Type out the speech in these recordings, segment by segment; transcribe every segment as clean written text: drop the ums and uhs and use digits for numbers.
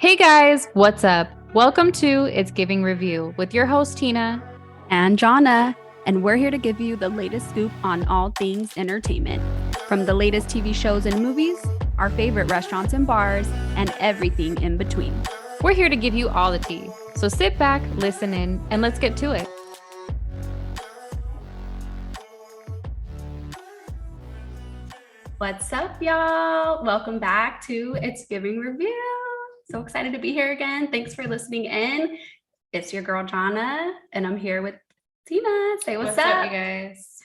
Hey guys, what's up? Welcome to It's Giving Review with your host Tina and Johna, and we're here to give you the latest scoop on all things entertainment. From the latest TV shows and movies, our favorite restaurants and bars, and everything in between. We're here to give you all the tea. So sit back, listen in, and let's get to it. What's up, y'all? Welcome back to It's Giving Review. So excited to be here again. Thanks for listening in. It's your girl, Johna, and I'm here with Tina. Say what's up, you guys.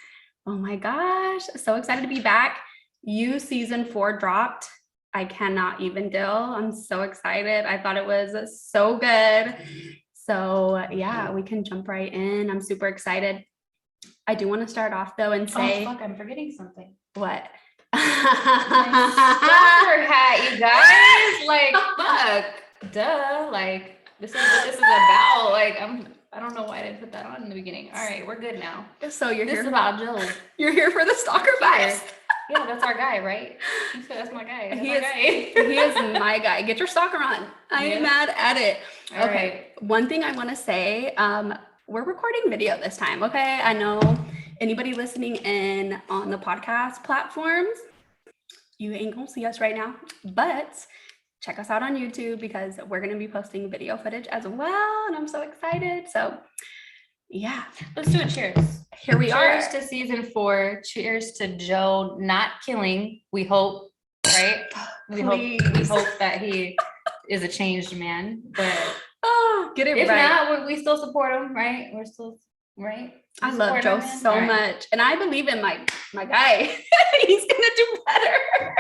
Oh my gosh, so excited to be back. You season 4 dropped. I cannot even deal. I'm so excited. I thought it was so good. So yeah, we can jump right in. I'm super excited. I do want to start off though and say, oh fuck, I'm forgetting something. What? Stalker hat, you guys. Like, fuck, duh. Like, this is what this is about. Like, I don't know why I didn't put that on in the beginning. All right, we're good now. So you're this here is about Joe. You're here for the stalker vibes. Yeah, that's our guy, right? That's my guy. He is my guy. Get your stalker on. I am mad at it. All okay. Right. One thing I want to say, we're recording video this time. Okay. I know anybody listening in on the podcast platforms, you ain't gonna see us right now, but check us out on YouTube because we're going to be posting video footage as well. And I'm so excited. So yeah, let's do a cheers. Here we are. Cheers to season 4. Cheers to Joe not killing. We hope, right? We hope that he is a changed man. But get it if right. not, we still support him, right? We're still right. I love Joe so much, and I believe in my guy. He's gonna do better.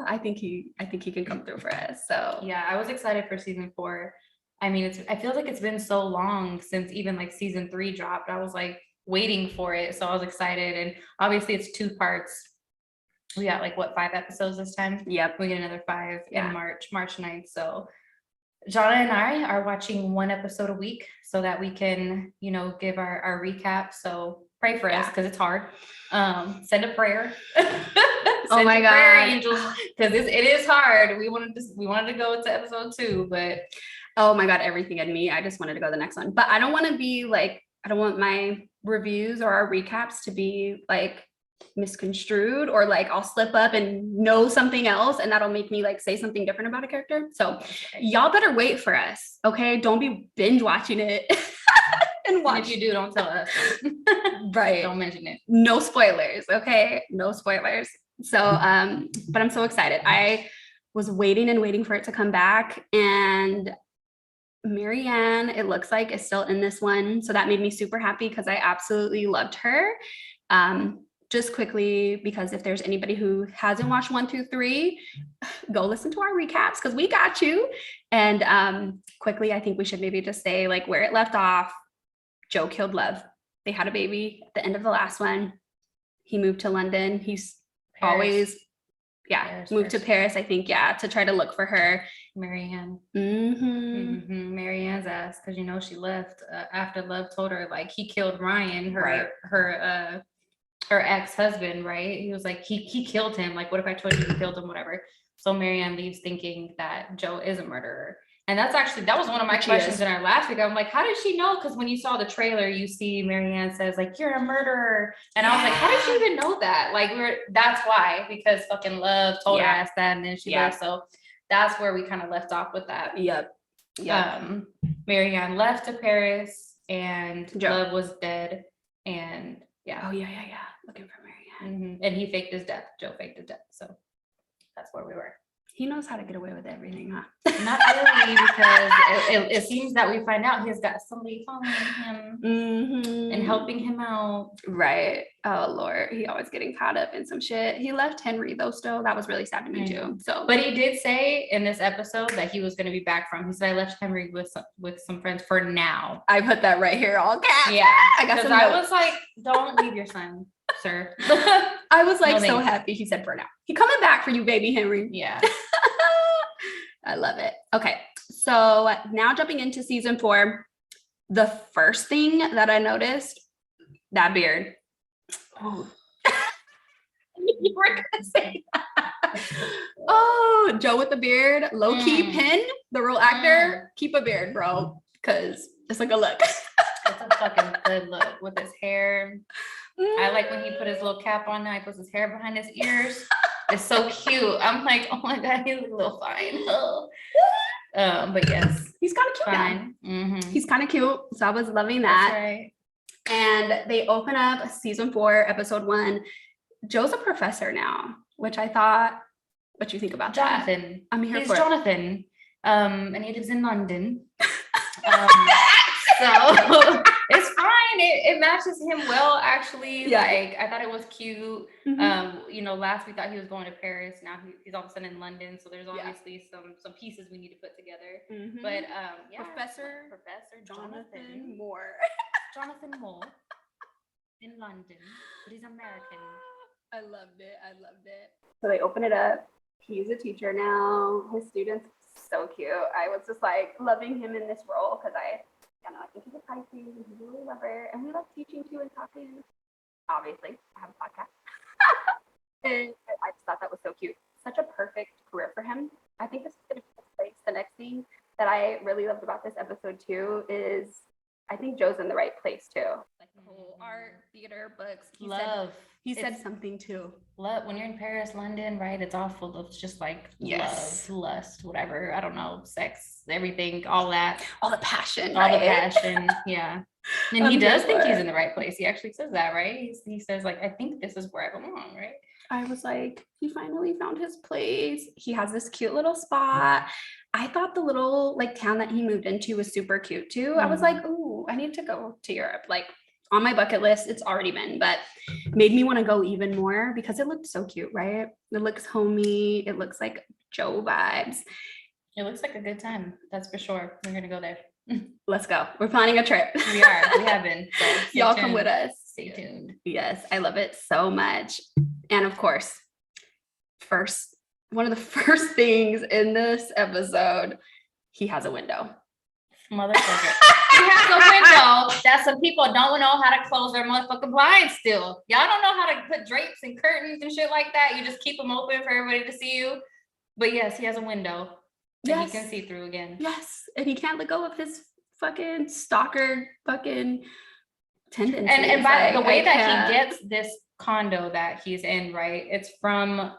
I think he can come through for us. So yeah, I was excited for season 4. I mean, I feel like it's been so long since even like season 3 dropped. I was like waiting for it, so I was excited. And obviously, it's 2 parts. We got like 5 episodes this time. Yep, we get another 5 in March 9th. So Johna and I are watching 1 episode a week so that we can, give our recap. So pray for us because it's hard. Send a prayer. Oh my God, prayer angels, because it is hard. We wanted to go to episode 2, but oh my God, everything in me. I just wanted to go to the next one, but I don't want to be like, I don't want my reviews or our recaps to be like misconstrued or like I'll slip up and know something else and that'll make me like say something different about a character. So y'all better wait for us. Okay. Don't be binge watching it. And if you do, don't tell us. Right. Don't mention it. No spoilers. Okay. No spoilers. So, but I'm so excited. I was waiting for it to come back, and Marianne, it looks like, is still in this one. So that made me super happy because I absolutely loved her. Just quickly, because if there's anybody who hasn't watched 1 through 3, go listen to our recaps because we got you. And quickly, I think we should maybe just say like where it left off. Joe killed Love. They had a baby at the end of the last one. He moved to London. He's always moved to Paris, I think, to try to look for her. Marianne. Marianne's ass, because she left after Love told her like he killed Ryan, her ex-husband, right? He was like he killed him. Like, what if I told you he killed him? Whatever. So Marianne leaves thinking that Joe is a murderer. And that was one of my questions in our last week. I'm like, how did she know? Because when you saw the trailer, you see Marianne says like, you're a murderer. And I was like, how did she even know that? Like, that's why, because fucking Love told her ass that, and then she left. So that's where we kind of left off with that. Yep. Marianne left to Paris and Love was dead. And looking for Marianne. And he faked his death. Joe faked his death. So that's where we were. He knows how to get away with everything, huh? Not really, because it seems that we find out he's got somebody following him and helping him out. Right. Oh Lord, he always getting caught up in some shit. He left Henry though. Still, that was really sad to me too. So, but he did say in this episode that he was going to be back from. He said, "I left Henry with some friends for now." I put that right here, all caps. Yeah, because I was like, "Don't leave your son, sir." I was like so happy. He said, "For now." He coming back for you, baby Henry. Yeah. I love it. Okay. So now jumping into season 4, the first thing that I noticed, that beard. Oh, you were gonna say that. Oh, Joe with the beard, low key pin, the real actor, keep a beard, bro, because it's like a look. It's a fucking good look with his hair. I like when he put his little cap on now. He puts his hair behind his ears. It's so cute. I'm like, oh my God, he's a little fine. Oh. But yes, he's kind of cute fine. now. He's kind of cute. So I was loving that. That's right. And they open up season 4, episode 1. Joe's a professor now, which I thought, what you think about Jonathan. That? I'm here He's for Jonathan. And he lives in London. So it's fine. It matches him well, actually. Yeah. Like, I thought it was cute. You know, last we thought he was going to Paris. Now he's all of a sudden in London. So there's obviously some pieces we need to put together. But yeah, Professor Jonathan Moore. Jonathan Moore in London, but he's American. I loved it. So they open it up. He's a teacher now. His students, so cute. I was just like loving him in this role because I think he's a Pisces and he's a really lover. And we love teaching too and talking. Obviously, I have a podcast. And I just thought that was so cute. Such a perfect career for him. I think this is going to be the place. The next thing that I really loved about this episode too is I think Joe's in the right place too. Like the whole art, theater, books. He said something too. Love, when you're in Paris, London, right? It's all full of just like love, lust, whatever. I don't know, sex, everything, all that. All the passion. All the passion, yeah. And he does think he's in the right place. He actually says that, right? He says like, I think this is where I belong, right? I was like, he finally found his place. He has this cute little spot. I thought the little like town that he moved into was super cute too. I was like, ooh, I need to go to Europe. Like on my bucket list, it's already been, but made me want to go even more because it looked so cute, right? It looks homey. It looks like Joe vibes. It looks like a good time. That's for sure. We're going to go there. Let's go. We're planning a trip. We are. We have been. So y'all tuned. Come with us. Stay tuned. Yes, I love it so much. And of course, one of the first things in this episode, he has a window. Motherfucker. He has a window that some people don't know how to close their motherfucking blinds still. Y'all don't know how to put drapes and curtains and shit like that. You just keep them open for everybody to see you. But yes, he has a window that he can see through again. Yes, and he can't let go of his fucking stalker fucking tendencies. And by the way that he gets this condo that he's in, right? It's from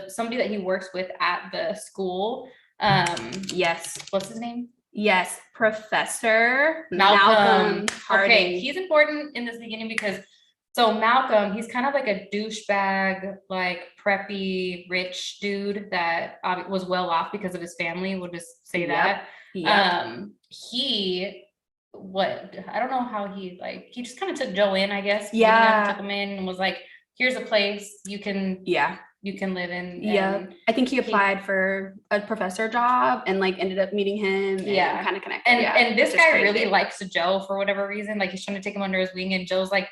somebody that he works with at the school. Yes. What's his name? Yes, Professor Malcolm Harding. Okay, he's important in this beginning because Malcolm, he's kind of like a douchebag, like preppy, rich dude that was well off because of his family. We'll just say that. Yep. I don't know how he just kind of took Joe in, I guess. Yeah. Took him in and was like, here's a place you can live in. Yeah. I think he applied for a professor job and like ended up meeting him and kind of connected. And this guy really likes Joe for whatever reason. Like he's trying to take him under his wing and Joe's like,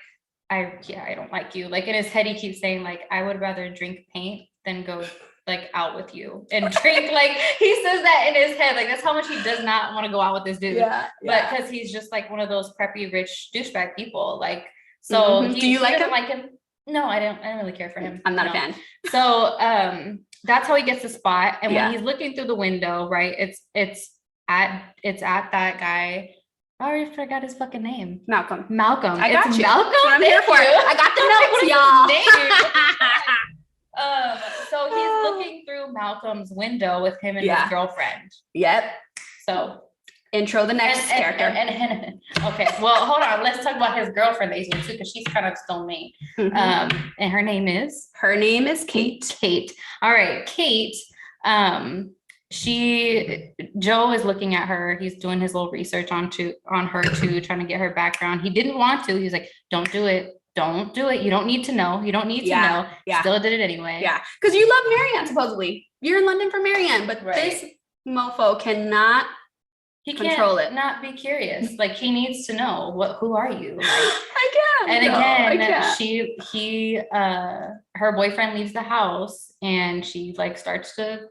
I don't like you. Like in his head, he keeps saying like, I would rather drink paint than go like out with you and drink. Like he says that in his head. Like that's how much he does not want to go out with this dude. But because he's just like one of those preppy, rich douchebag people. Like, so do you like him? Like him? No, I don't really care for him. I'm not a fan. So that's how he gets the spot. And when he's looking through the window, right, it's at that guy. I already forgot his fucking name. Malcolm. I got you. Malcolm. I'm here for it. I got the notes, y'all. So he's looking through Malcolm's window with him and his girlfriend. Yep. So intro the next character. Okay, well, hold on. Let's talk about his girlfriend that he's with too, because she's kind of still me. And her name is Kate. Kate. All right, Kate. Joe is looking at her. He's doing his little research on her too, trying to get her background. He didn't want to. He's like, don't do it. Don't do it. You don't need to know. You don't need to know. Yeah. Still did it anyway. Yeah. Because you love Marianne, supposedly. You're in London for Marianne, but this mofo cannot control it. Not be curious. Like he needs to know who are you? Like, her boyfriend leaves the house and she like starts to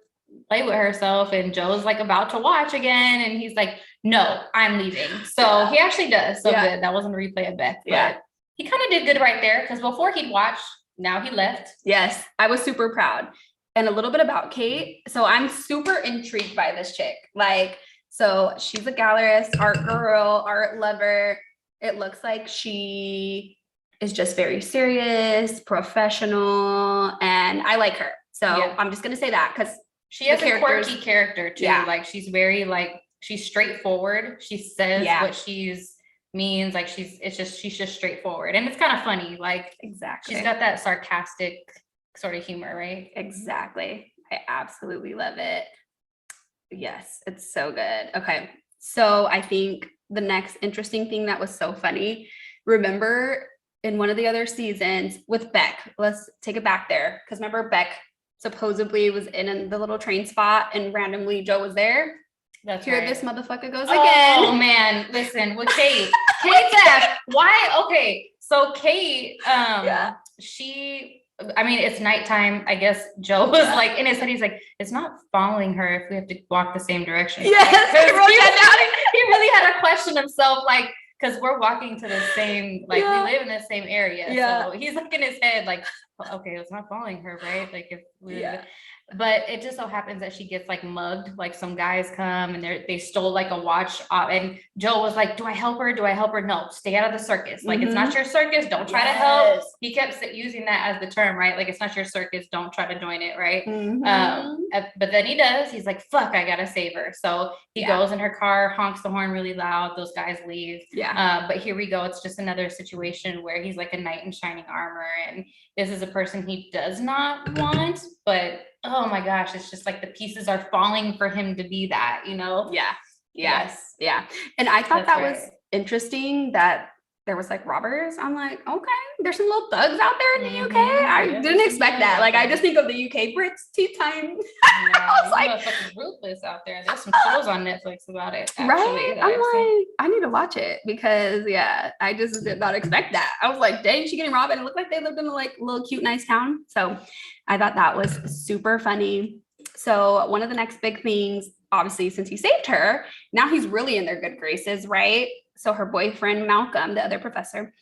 play with herself and Joe's like about to watch again and he's like, no, I'm leaving. So he actually does. So good. That wasn't a replay of Beth. But he kind of did good right there because before he'd watched, now he left. Yes. I was super proud. and a little bit about Kate. So I'm super intrigued by this chick. Like, so she's a gallerist, art girl, art lover. It looks like she is just very serious, professional, and I like her. So I'm just gonna say that because she has a quirky character too. Yeah. Like she's very like she's straightforward. She says what she's means. Like she's just straightforward, and it's kind of funny. Like exactly, she's got that sarcastic sort of humor, right? Exactly. I absolutely love it. Yes, it's so good. Okay, so I think the next interesting thing that was so funny. Remember in one of the other seasons with Beck? Let's take it back there because remember Beck supposedly was in the little train spot and randomly Joe was there. That's Here right. This motherfucker goes again. Oh man, listen with Kate's ass. Why? Okay, so Kate, she. I mean, it's nighttime. I guess Joe was like in his head. He's like, it's not following her if we have to walk the same direction. Yes, he really had to question himself, like, because we're walking to the same, like, we live in the same area. Yeah. So he's like in his head, like, okay, it's not following her, right? Like, if we. But it just so happens that she gets like mugged, like some guys come and they stole like a watch and Joe was like, do I help her? Do I help her? No, stay out of the circus. Like, it's not your circus. Don't try to help. He kept using that as the term, right? Like, it's not your circus. Don't try to join it, right? But then he does. He's like, fuck, I gotta save her. So he goes in her car, honks the horn really loud. Those guys leave. But here we go. It's just another situation where he's like a knight in shining armor. And this is a person he does not want, but oh my gosh, it's just like the pieces are falling for him to be that, you know? Yes. And I thought that was interesting that there was like robbers. I'm like, okay, there's some little thugs out there in the UK. I didn't expect that. Like, I just think of the UK Brits tea time. I was like, ruthless out there. There's some shows on Netflix about it. Actually, right? I'm like, I need to watch it because I just did not expect that. I was like, dang, she getting robbed, and it looked like they lived in a like little cute, nice town. So I thought that was super funny. So one of the next big things, obviously, since he saved her, now he's really in their good graces, right? So her boyfriend, Malcolm, the other professor,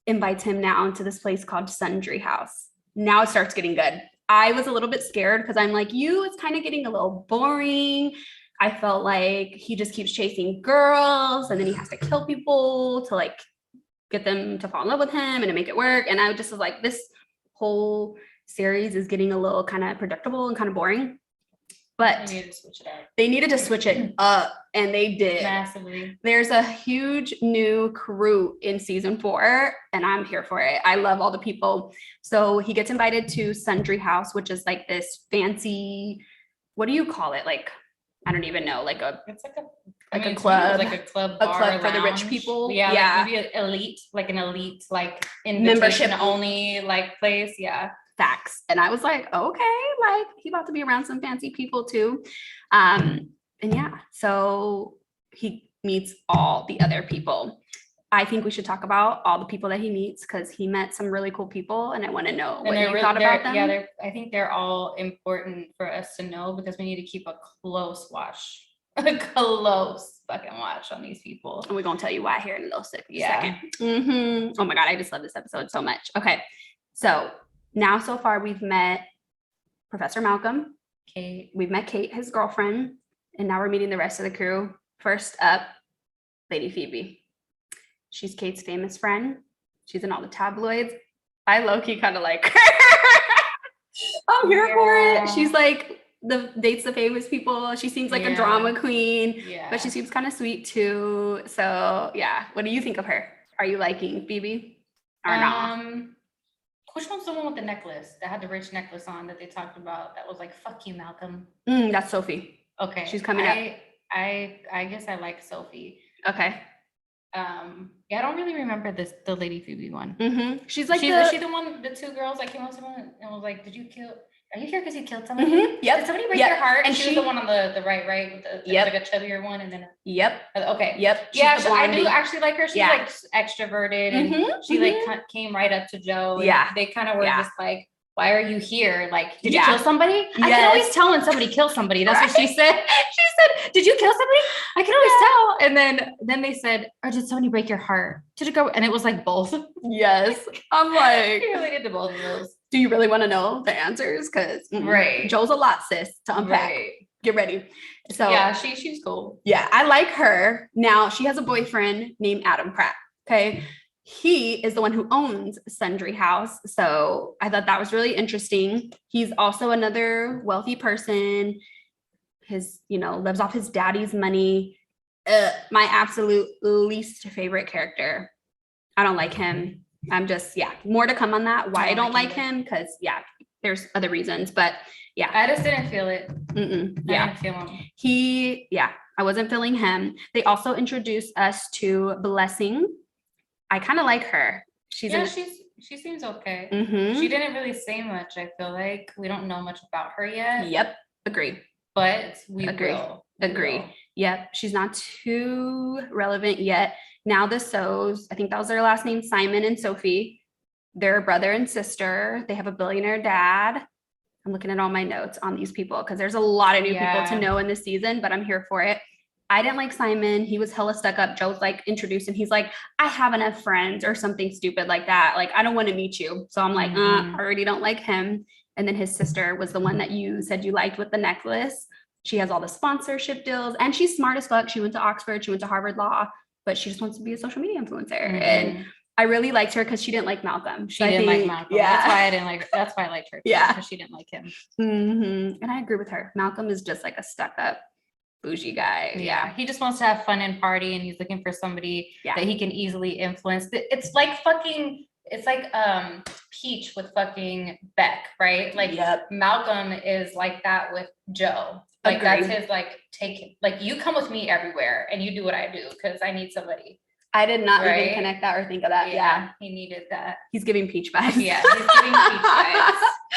invites him now to this place called Sundry House. Now it starts getting good. I was a little bit scared because I'm like, it's kind of getting a little boring. I felt like he just keeps chasing girls and then he has to kill people to like get them to fall in love with him and to make it work. And I just was like, this whole series is getting a little kind of predictable and kind of boring. But they needed to switch it up, and they did. Massively. There's a huge new crew in season 4, and I'm here for it. I love all the people. So he gets invited to Sundry House, which is like this fancy, what do you call it? Like, I don't even know. It's like a club. Like a club bar, a club for the rich lounge. people. Like maybe an elite, like invitation only like place. Yeah. Facts. And I was like, okay, like he about to be around some fancy people too. And so he meets all the other people. I think we should talk about all the people that he meets because he met some really cool people, and I want to know what you thought about them. Yeah, I think they're all important for us to know because we need to keep a close watch, a close fucking watch on these people. And we're gonna tell you why here in a little second. Oh my god, I just love this episode so much. Okay, so now so far we've met Professor Malcolm, Kate. We've met Kate, his girlfriend, and now we're meeting the rest of the crew. First up, Lady Phoebe. She's Kate's famous friend. She's in all the tabloids. I low-key kind of like her. I'm here for it. She's like dates the famous people. She seems like a drama queen, but she seems kind of sweet too. So yeah, what do you think of her? Are you liking Phoebe or not? Which one's the one with the necklace that had the rich necklace on that they talked about? That was like, fuck you, Malcolm. That's Sophie. Okay. She's coming up. I guess I like Sophie. Okay. I don't really remember the Lady Phoebe one. She's like, is she the one, the 2 girls that came up to someone and was like, are you here because you killed somebody? Yep. Did somebody break your heart? And she was the one on the right with the like a chubbier one, and then okay. She's I do actually like her. She's like extroverted, and she like came right up to Joe. And they kind of were just like, why are you here? Like, did you kill somebody? I can always tell when somebody kills somebody. That's what she said. She said, did you kill somebody? I can always tell. And then they said, or did somebody break your heart? Did it go? And it was like both. Yes. I'm like, you related to both of those. Do you really want to know the answers? Because Joe's a lot, sis, to unpack. Right. Get ready. So yeah, she's cool. Yeah, I like her. Now she has a boyfriend named Adam Pratt. Okay. He is the one who owns Sundry House. So I thought that was really interesting. He's also another wealthy person. His, lives off his daddy's money. My absolute least favorite character. I don't like him. I'm just, more to come on that. Why I don't like him. Because there's other reasons, but I just didn't feel it. I didn't feel him. I wasn't feeling him. They also introduced us to Blessing. I kind of like her. She seems okay. She didn't really say much. I feel like we don't know much about her yet. Yep, agree. But we will. Agree. Yep, she's not too relevant yet. Now the So's, I think that was their last name, Simon and Sophie. They're a brother and sister. They have a billionaire dad. I'm looking at all my notes on these people because there's a lot of new people to know in this season, but I'm here for it. I didn't like Simon. He was hella stuck up. Joe's like introduced him. He's like, I have enough friends or something stupid like that. Like, I don't want to meet you. So I'm like, I already don't like him. And then his sister was the one that you said you liked with the necklace. She has all the sponsorship deals and she's smart as fuck. She went to Oxford. She went to Harvard Law, but she just wants to be a social media influencer. And I really liked her because she didn't like Malcolm. She didn't like Malcolm. Yeah. That's why I liked her. Yeah. Because she didn't like him. And I agree with her. Malcolm is just like a stuck up bougie guy. Yeah. He just wants to have fun and party and he's looking for somebody that he can easily influence. It's like Peach with fucking Beck, right? Like Malcolm is like that with Joe. Like that's his you come with me everywhere and you do what I do because I need somebody. I did not even connect that or think of that. Yeah. He needed that. He's giving Peach vibes. Yeah, he's giving Peach vibes.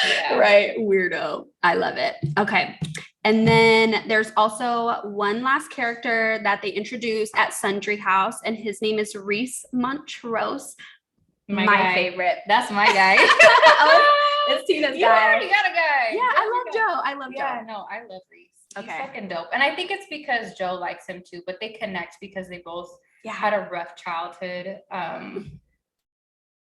Yeah. Right. Weirdo. I love it. Okay. And then there's also one last character that they introduced at Sundry House, and his name is Reese Montrose. My favorite. That's my guy. It's Tina's guy. You already got a guy. Yeah, I love Joe. Yeah, no, I love Reese. He's fucking dope. And I think it's because Joe likes him too, but they connect because they both had a rough childhood.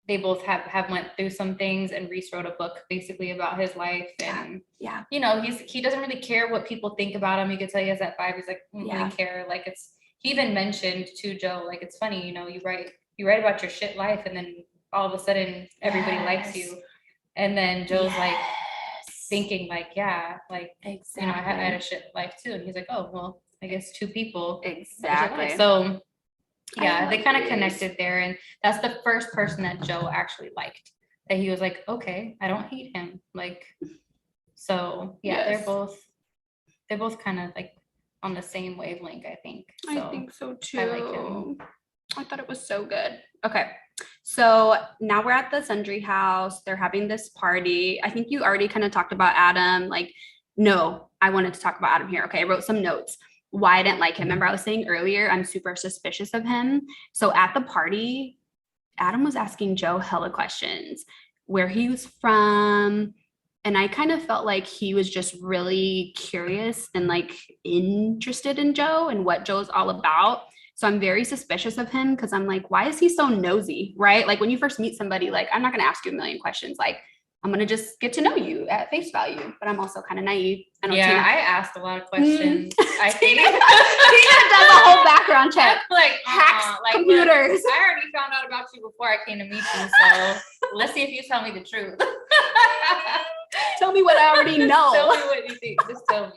They both have went through some things, and Reese wrote a book basically about his life. And he doesn't really care what people think about him. You could tell he has that vibe. He's like, I don't really care. Like he even mentioned to Joe, like, it's funny, you write about your shit life, and then all of a sudden everybody likes you. And then Joe's like thinking like, I had a shit life too. And he's like, oh, well, I guess two people. Exactly. So they kind of connected there. And that's the first person that Joe actually liked, that he was like, okay, I don't hate him. Like, so they're both kind of like on the same wavelength, I think. So I think so too. I like him. I thought it was so good. Okay. So now we're at the Sundry House. They're having this party. I think you already kind of talked about Adam. Like, no, I wanted to talk about Adam here. Okay. I wrote some notes. Why I didn't like him. Remember I was saying earlier, I'm super suspicious of him. So at the party, Adam was asking Joe hella questions, where he was from. And I kind of felt like he was just really curious and like interested in Joe and what Joe's all about. So I'm very suspicious of him because I'm like, why is he so nosy, right? Like when you first meet somebody, like I'm not going to ask you a million questions. Like I'm going to just get to know you at face value, but I'm also kind of naive. I asked a lot of questions. I think Tina does a whole background check. Hacks computers. Look, I already found out about you before I came to meet you. So let's see if you tell me the truth. Tell me what I already know. Tell me what you think. Just tell me.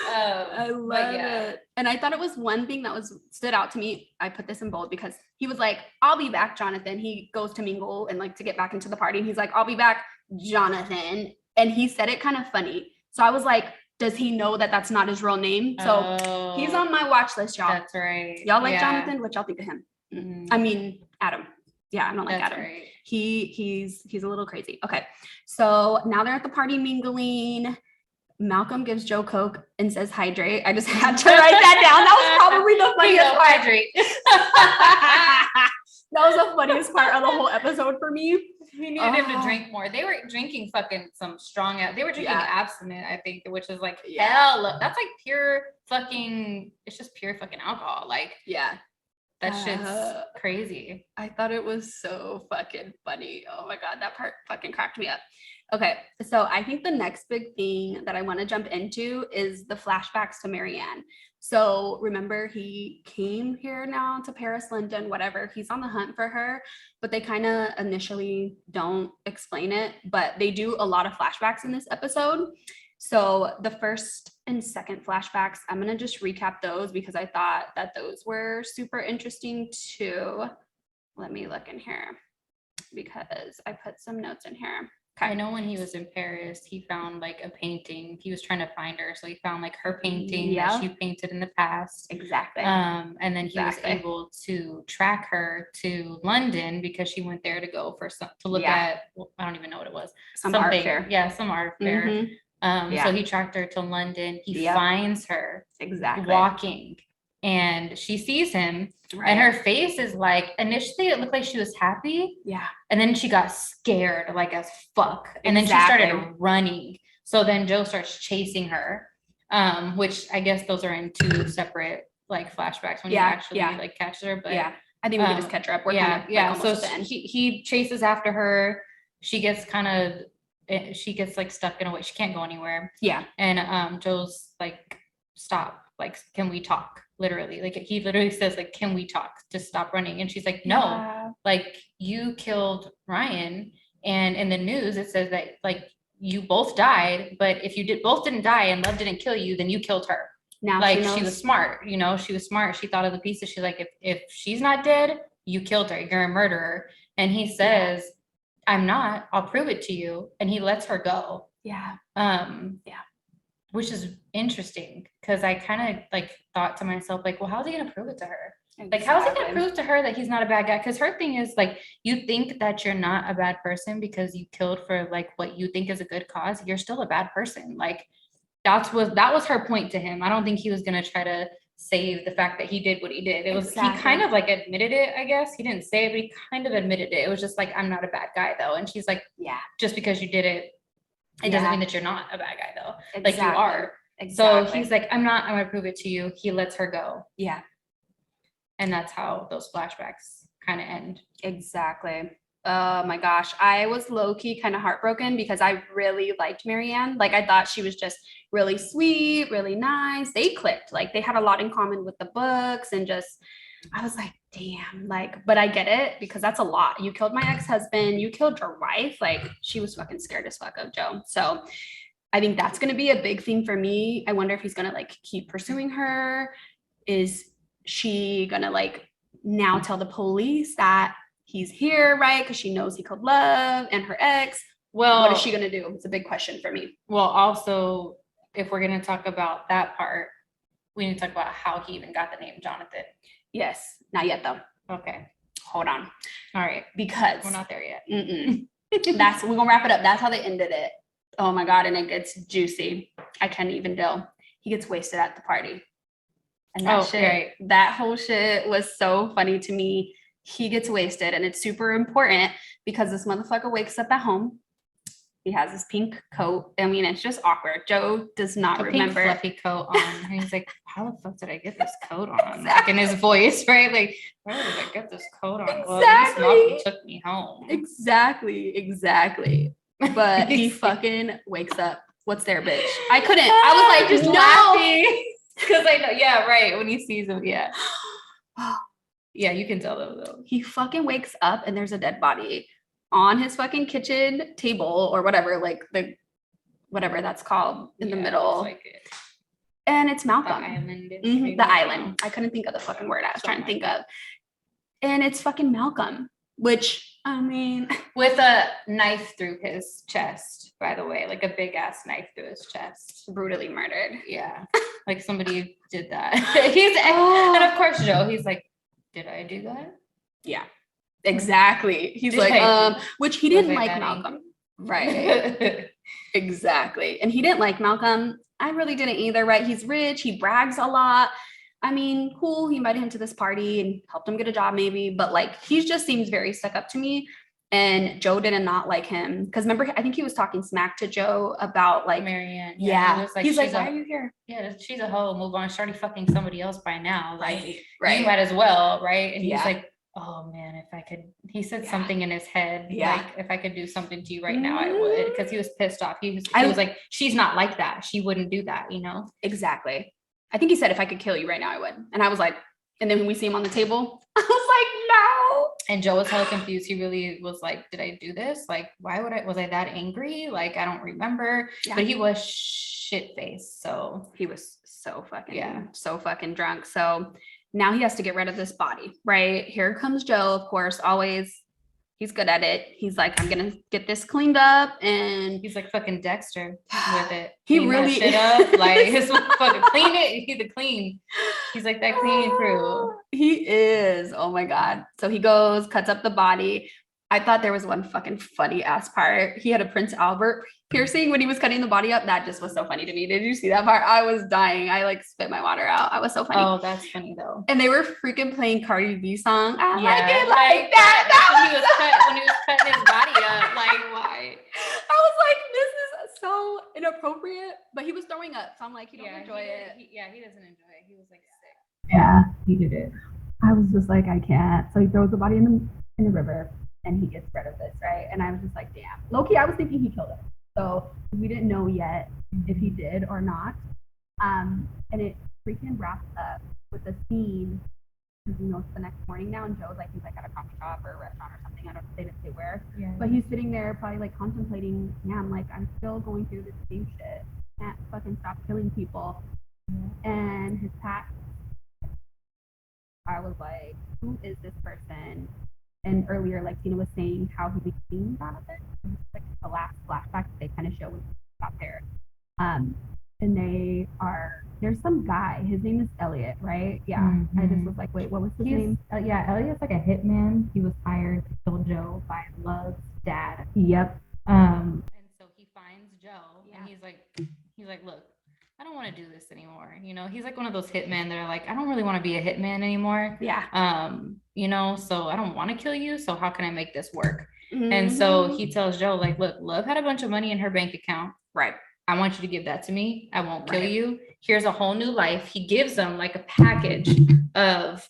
I love it. And I thought it was one thing that stood out to me. I put this in bold because he was like, I'll be back, Jonathan. He goes to mingle and like to get back into the party. And he's like, I'll be back, Jonathan. And he said it kind of funny. So I was like, does he know that that's not his real name? So he's on my watch list, y'all. That's right. Y'all like Jonathan? What y'all think of him? Mm-hmm. I mean, Adam. Yeah, I don't like Adam. Right. He's a little crazy. Okay. So now they're at the party mingling. Malcolm gives Joe Coke and says hydrate. I just had to write that down. That was probably the funniest part. Hydrate. That was the funniest part of the whole episode for me. We needed him to drink more. They were drinking fucking some strong. They were drinking absinthe, I think, which is like hell. That's like pure fucking. It's just pure fucking alcohol. Like That shit's crazy. I thought it was so fucking funny. Oh my God, that part fucking cracked me up. Okay, so I think the next big thing that I want to jump into is the flashbacks to Marianne. So remember, he came here now to Paris, London, whatever. He's on the hunt for her, but they kind of initially don't explain it, but they do a lot of flashbacks in this episode. So the first and second flashbacks, I'm going to just recap those because I thought that those were super interesting too. Let me look in here because I put some notes in here. Okay. I know when he was in Paris, he found like a painting. He was trying to find her. So he found like her painting that she painted in the past. Exactly. And then he was able to track her to London because she went there to go for some, to look at, well, I don't even know what it was. Some art fair. Yeah, some art fair. So he tracked her to London. He finds her walking and she sees him and her face is like, initially it looked like she was happy. Yeah. And then she got scared like as fuck. And then she started running. So then Joe starts chasing her, which I guess those are in two separate like flashbacks when he actually like catches her. But I think we can just catch her up. We're kind of like so he chases after her. She gets like stuck in a way. She can't go anywhere. Yeah. And Joe's like, stop. Like, can we talk? Literally. Like he literally says, like, can we talk? Just stop running. And she's like, no, like you killed Ryan. And in the news, it says that like you both died, but if you both didn't die and love didn't kill you, then you killed her. Now like she was smart, you know, she was smart. She thought of the pieces. She's like, if she's not dead, you killed her. You're a murderer. And he says, I'm not, I'll prove it to you. And he lets her go. Which is interesting because I kind of like thought to myself, like, well, how's he gonna prove it to her? Like, how's he gonna prove to her that he's not a bad guy? Because her thing is like, you think that you're not a bad person because you killed for like what you think is a good cause. You're still a bad person. Like that was her point to him. I don't think he was gonna try to save the fact that he did what he did. It was he kind of like admitted it, I guess. He didn't say it, but he kind of admitted it. It was just like, I'm not a bad guy though. And she's like, just because you did it, it doesn't mean that you're not a bad guy though. Like you are. So he's like, I'm gonna prove it to you. He lets her go. Yeah. And that's how those flashbacks kind of end. Exactly. Oh my gosh. I was low-key kind of heartbroken because I really liked Marianne. Like I thought she was just really sweet, really nice. They clicked. Like they had a lot in common with the books and just, I was like, damn, like, but I get it because that's a lot. You killed my ex-husband, you killed your wife. Like she was fucking scared as fuck of Joe. So I think that's going to be a big thing for me. I wonder if he's going to like keep pursuing her. Is she going to like now tell the police that he's here, right? Because she knows he killed Love and her ex. Well, what is she going to do? It's a big question for me. Well, also, if we're going to talk about that part, we need to talk about how he even got the name Jonathan. Yes, not yet though. Okay, hold on. All right, because we're not there yet. We're gonna wrap it up. That's how they ended it. Oh my God, and it gets juicy. I can't even deal. He gets wasted at the party, and that whole shit was so funny to me. He gets wasted, and it's super important because this motherfucker wakes up at home. He has his pink coat. I mean, it's just awkward. Joe does not remember. Pink fluffy coat on. And he's like, how the fuck did I get this coat on? Like in his voice, right? Like, where did I get this coat on? Well, at least Malcolm took me home. Exactly. But he fucking wakes up. What's there, bitch? I couldn't. I was like, just laughing. Because I know, yeah, right. When he sees him, yeah. Yeah, you can tell though. He fucking wakes up and there's a dead body on his fucking kitchen table or whatever, like the whatever that's called in the middle. Like and it's Malcolm. The island. The island. I couldn't think of the fucking word I was trying to think of. And it's fucking Malcolm, which I mean, with a knife through his chest, by the way, like a big ass knife through his chest, brutally murdered. Yeah, like somebody did that. And of course, Joe, he's like, did I do that? Yeah. Exactly. He's like, which he didn't like Malcolm. Right. Exactly. And he didn't like Malcolm. I really didn't either, right? He's rich. He brags a lot. I mean, cool. He invited him to this party and helped him get a job maybe. But like, he just seems very stuck up to me. And Joe did not like him because remember, I think he was talking smack to Joe about like Marianne. Yeah, He was like, he's like, why are you here? Yeah, she's a hoe. Move on. Started fucking somebody else by now. Like, right. You might as well, right? And he's Yeah. like, oh man, if I could. He said something in his head, Yeah. like, if I could do something to you right now, I would, because he was pissed off. He was like, she's not like that. She wouldn't do that, you know? Exactly. I think he said, if I could kill you right now, I would. And I was like, and then when we see him on the table, I was like, no. And Joe was hella confused. He really was like, did I do this? Like, why would was I that angry? Like, I don't remember. Yeah. But he was shit faced. So he was so fucking drunk. So now he has to get rid of this body, right? Here comes Joe, of course, always. He's good at it. He's like, I'm gonna get this cleaned up, and he's like fucking Dexter with it. He really shit up, like his fucking clean it. He's the clean. He's like that cleaning crew. He is. Oh my god. So he goes, cuts up the body. I thought there was one fucking funny ass part. He had a Prince Albert piercing when he was cutting the body up. That just was so funny to me. Did you see that part? I was dying. I like spit my water out. I was so funny. Oh, that's funny though. And they were freaking playing Cardi B song. I like it like that. When he was cutting his body up. Like, why? I was like, this is so inappropriate. But he was throwing up. So I'm like, he don't enjoy it. He doesn't enjoy it. He was like sick. Yeah, he did it. I was just like, I can't. So he throws the body in the river. And he gets rid of this, right? And I was just like, damn. Low-key, I was thinking he killed him. So we didn't know yet if he did or not. And it freaking wraps up with a scene, because you know it's the next morning now, and Joe's like, he's like at a coffee shop or a restaurant or something. They didn't say where. Yeah. But he's sitting there probably like contemplating, man, like I'm still going through this same shit. Can't fucking stop killing people. Mm-hmm. And his pack, I was like, who is this person? And earlier, like Tina was saying, how he became out of it. It's like the last flashback they kind of show when he got there. And there's some guy. His name is Elliot, right? Yeah. Mm-hmm. I just was like, wait, what was his name? Yeah, Elliot's like a hitman. He was hired to kill Joe by Love's dad. Yep. And so he finds Joe, and he's like, look, I don't want to do this anymore. You know, he's like one of those hitmen that are like, I don't really want to be a hitman anymore. Yeah. You know, so I don't want to kill you. So how can I make this work? Mm-hmm. And so he tells Joe, like, look, Love had a bunch of money in her bank account. Right. I want you to give that to me. I won't kill you. Here's a whole new life. He gives them like a package of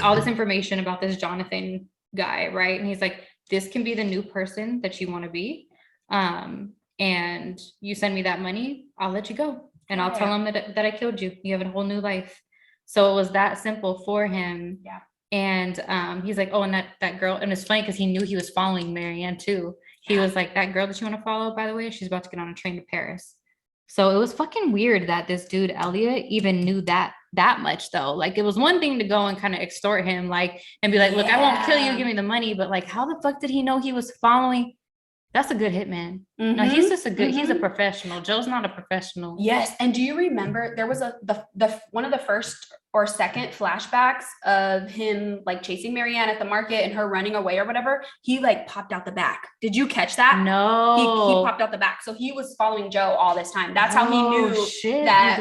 all this information about this Jonathan guy, right? And he's like, this can be the new person that you want to be. And you send me that money, I'll let you go. And I'll tell him that I killed you. You have a whole new life. So it was that simple for him. Yeah. And he's like, oh, and that girl, and it's funny because he knew he was following Marianne too. He was like, that girl that you want to follow, by the way, she's about to get on a train to Paris. So it was fucking weird that this dude, Elliot, even knew that much though. Like it was one thing to go and kind of extort him, like, and be like, look, I won't kill you, give me the money. But like, how the fuck did he know he was following? That's a good hitman. Mm-hmm. No, he's just he's a professional. Joe's not a professional. Yes. And do you remember there was the one of the first or second flashbacks of him like chasing Marianne at the market and her running away or whatever? He like popped out the back. Did you catch that? No. He popped out the back. So he was following Joe all this time. That's how he knew that.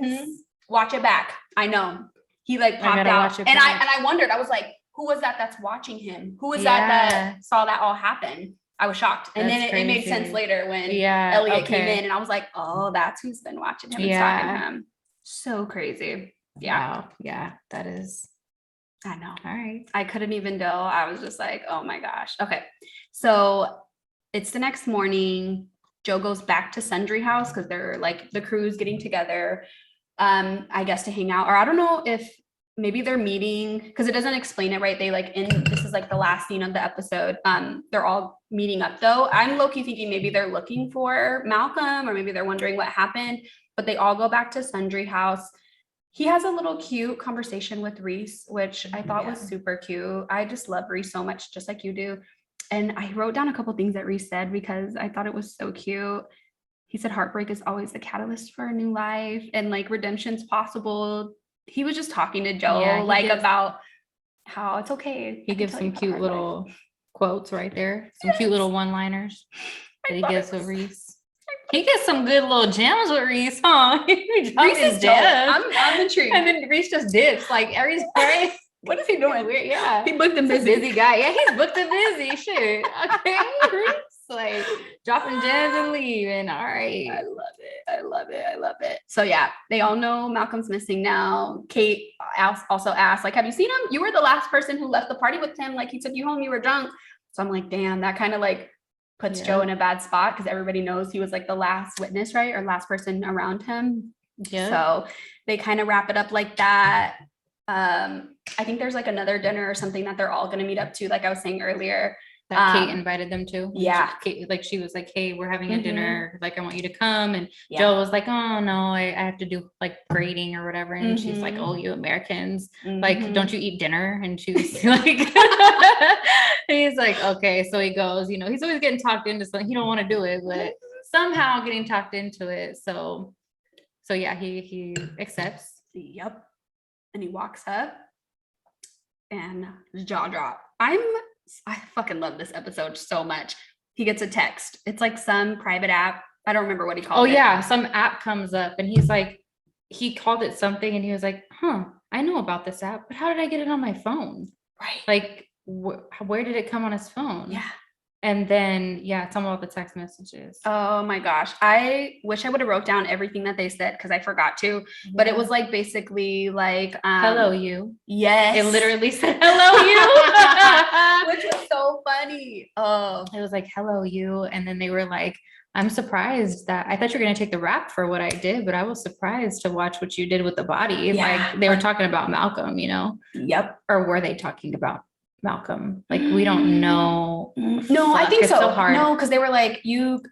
Mm-hmm. Watch it back. I know. He like popped out. And I wondered, I was like, who was that's watching him? Who was that saw that all happen? I was shocked. And then it made sense later when Elliot came in and I was like, oh, that's who's been watching him and stalking him. So crazy. Yeah. Wow. Yeah, that is. I know. All right. I couldn't even go. I was just like, oh my gosh. Okay. So it's the next morning. Joe goes back to Sundry House because they're like the crew's getting together, I guess to hang out. Or I don't know if maybe they're meeting because it doesn't explain it right. They like this is like the last scene of the episode. They're all meeting up though. I'm low-key thinking maybe they're looking for Malcolm or maybe they're wondering what happened, but they all go back to Sundry House. He has a little cute conversation with Reese, which I thought was super cute. I just love Reese so much, just like you do. And I wrote down a couple things that Reese said because I thought it was so cute. He said, heartbreak is always the catalyst for a new life and like redemption's possible. He was just talking to Joe about how it's okay. He gives some cute little quotes right there. Some cute little one-liners that he gives with Reese. He gets some good little gems with Reese, huh? Reese is gems. I'm intrigued. And then Reese just dips. Like Reese, What is he doing? Weird, yeah. He booked him He's a busy. busy guy. Yeah, he's booked and busy. Shit. Okay. Reese, like dropping gems and leaving. All right. I love it. I love it. I love it. So yeah, they all know Malcolm's missing now. Kate also asked, like, have you seen him? You were the last person who left the party with him. Like he took you home, you were drunk. So I'm like, damn, that kind of like puts Joe in a bad spot because everybody knows he was like the last witness, right? Or last person around him. Yeah. So they kind of wrap it up like that. I think there's like another dinner or something that they're all going to meet up to, like I was saying earlier. That Kate invited them to. Yeah. She was like, hey, we're having a dinner. Like, I want you to come. And Yeah. Joe was like, oh no, I have to do like grading or whatever. And she's like, oh, you Americans, like, don't you eat dinner? And she was like, he's like, okay. So he goes, you know, he's always getting talked into something. He don't want to do it, but somehow getting talked into it. So yeah, he accepts. Yep. And he walks up and jaw drop. I fucking love this episode so much. He gets a text. It's like some private app. I don't remember what he called it. Oh yeah, some app comes up and he's like, he called it something and he was like, I know about this app, but how did I get it on my phone? Right. Like, where did it come on his phone? Yeah. And then, tell me about the text messages. Oh my gosh. I wish I would have wrote down everything that they said because I forgot to, but it was like basically like, hello, you. Yes. It literally said, hello, you. Which was so funny. Oh, it was like, hello, you. And then they were like, I'm surprised that I thought you were going to take the rap for what I did, but I was surprised to watch what you did with the body. Yeah. Like they were talking about Malcolm, you know? Yep. Or were they talking about Malcolm? Like, we don't know. No, I think it's so. so hard. No, because they were like,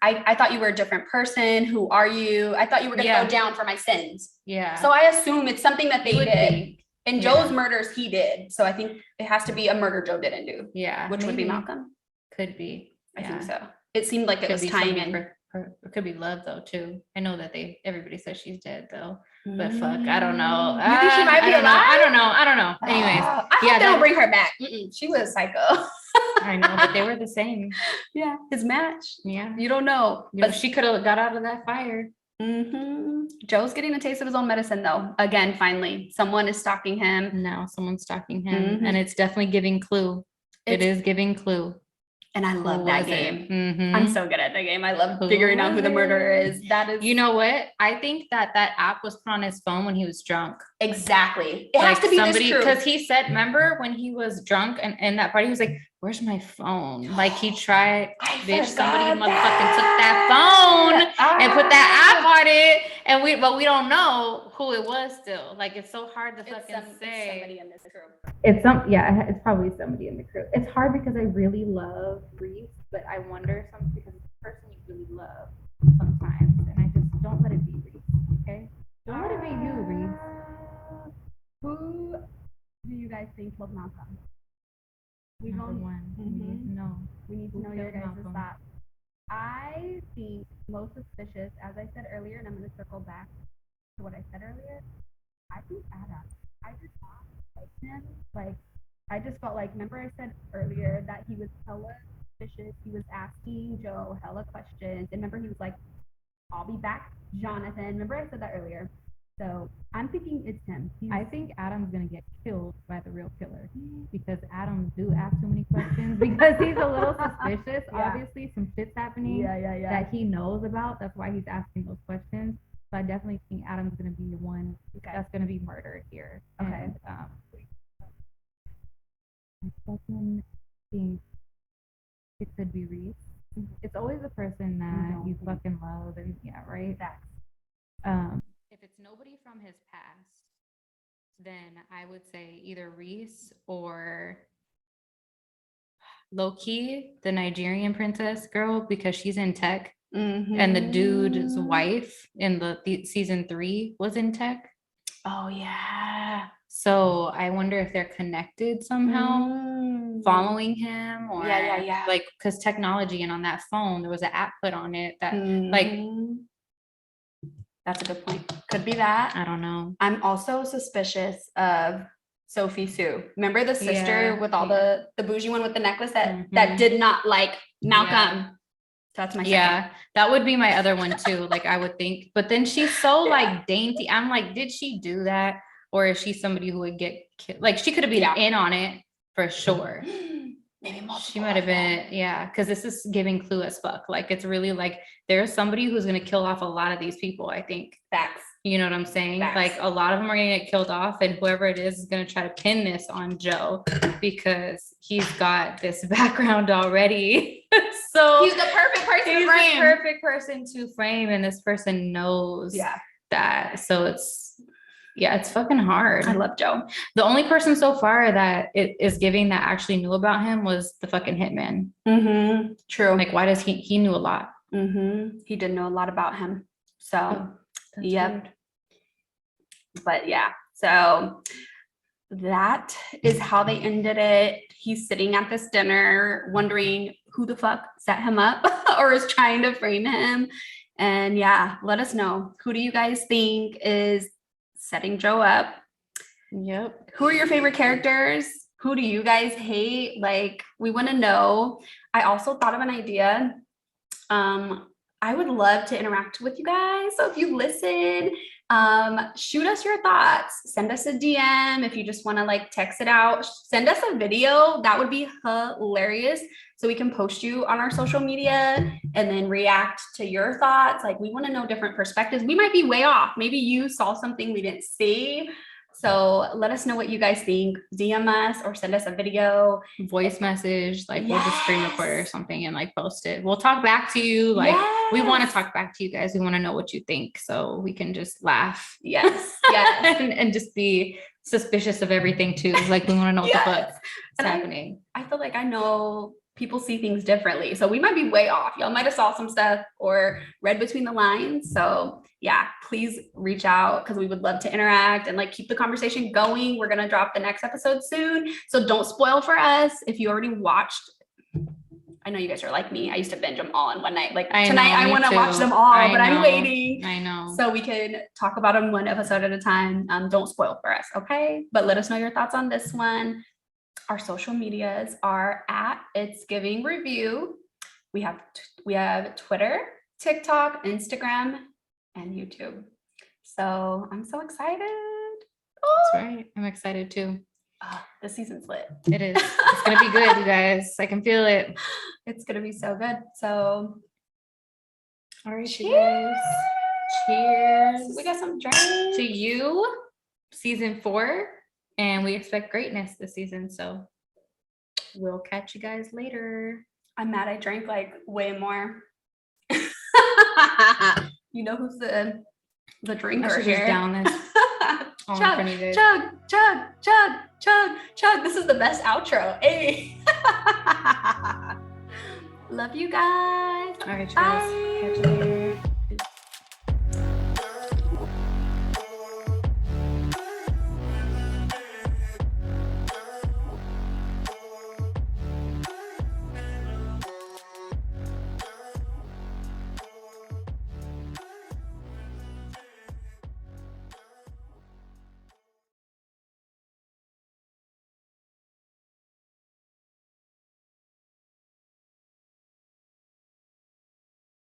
I thought you were a different person. Who are you? I thought you were going to go down for my sins. Yeah. So I assume it's something that they did. Be. And Joe's murders, he did. So I think it has to be a murder Joe didn't do. Yeah. Which would be Malcolm. Could be. I think so. It seemed like it was timing. It could be love though too. I know that everybody says she's dead though, but fuck, I don't know. You think she might be alive? I don't know. Anyways, I hope they'll bring her back. She was psycho. I know, but they were the same. Yeah, his match. Yeah, you don't know, but she could have got out of that fire. Joe's getting a taste of his own medicine though. Again, finally, someone is stalking him. Now someone's stalking him, and it's definitely giving clue. It is giving clue. And I love that game. I'm so good at that game. I love figuring out who the murderer is. That is, you know what? I think that app was put on his phone when he was drunk. Exactly. It has to be somebody, because he said, remember when he was drunk and in that party, he was like, where's my phone? Like he tried, bitch, somebody motherfucking took that phone and put that app on it. And but we don't know who it was still. Like, it's so hard to fucking say. Somebody in this crew. It's probably somebody in the crew. It's hard because I really love Reese, but I wonder because it's the person you really love sometimes, and I just don't let it be Reese. Okay, don't let it be you, Reese. Who do you guys think killed Malcolm? We need to know. We need to know your guys' thoughts. I think most suspicious, as I said earlier, and I'm going to circle back to what I said earlier. I think Adam. I just thought like him. Like, I just felt like, remember I said earlier that he was hella suspicious. He was asking Joe hella questions. And remember he was like, I'll be back, Jonathan. Remember I said that earlier. So I'm thinking it's him. I think Adam's gonna get killed by the real killer because Adam do ask too many questions because he's a little suspicious. Obviously, some shit's happening that he knows about. That's why he's asking those questions. So I definitely think Adam's gonna be the one that's gonna be murdered here. Okay. And, I fucking think it could be Reese. It's always the person that you fucking love, and right. If it's nobody from his past, then I would say either Reese or low-key, the Nigerian princess girl, because she's in tech, and the dude's wife in the season 3 was in tech. Oh yeah. So I wonder if they're connected somehow, following him, or like, because technology, and on that phone there was an app put on it that like. That's a good point. Could be that. I don't know. I'm also suspicious of Sophie Sue. Remember the sister with all the bougie one with the necklace that did not like Malcolm. Yeah. So that's my second. That would be my other one too. Like, I would think, but then she's so like dainty. I'm like, did she do that? or is she somebody who would get killed? Like she could have been in on it for sure. Maybe multiple She might have been, yeah, because this is giving clue as fuck. Like it's really like there's somebody who's gonna kill off a lot of these people, I think. Facts. You know what I'm saying? Facts. Like a lot of them are gonna get killed off, and whoever it is gonna try to pin this on Joe because he's got this background already. So He's the perfect person he's to frame. the perfect person to frame, and this person knows that. So it's fucking hard. I love Joe. The only person so far that it is giving that actually knew about him was the fucking hitman. Mm-hmm. True. Like, why does he knew a lot? Mm-hmm. He did know a lot about him. So, yep. Weird. But yeah, so that is how they ended it. He's sitting at this dinner wondering who the fuck set him up or is trying to frame him. And yeah, let us know. Who do you guys think is setting Joe up? Yep. Who are your favorite characters? Who do you guys hate? Like, we want to know. I also thought of an idea. I would love to interact with you guys. So if you listen, shoot us your thoughts. Send us a DM if you just want to like text it out. Send us a video. That would be hilarious. So we can post you on our social media and then react to your thoughts. Like we want to know different perspectives. We might be way off. Maybe you saw something we didn't see. So let us know what you guys think. DM us or send us a video, voice message, like we'll just screen record it or something and like post it. We'll talk back to you. Like we want to talk back to you guys. We want to know what you think so we can just laugh. Yes. and just be suspicious of everything too. Like we want to know what the fuck is happening. I feel like I know people see things differently. So we might be way off. Y'all might have saw some stuff or read between the lines. So yeah, please reach out because we would love to interact and like keep the conversation going. We're going to drop the next episode soon. So don't spoil for us if you already watched. I know you guys are like me. I used to binge them all in one night. Like tonight I want to watch them all, but I'm waiting. I know. So we can talk about them one episode at a time. Don't spoil for us. Okay. But let us know your thoughts on this one. Our social medias are at It's Giving Review. We have Twitter, TikTok, Instagram, and YouTube. So I'm so excited. That's right. I'm excited too. The season's lit. It is. It's gonna be good, you guys. I can feel it. It's gonna be so good. So, all right, cheers. You guys. Cheers. We got some drinks to you. Season 4. And we expect greatness this season. So we'll catch you guys later. I'm mad I drank like way more. You know who's the drinker here? Down this chug, chug, chug, chug, chug, chug. This is the best outro. Hey. Love you guys. All right, bye. Catch you later.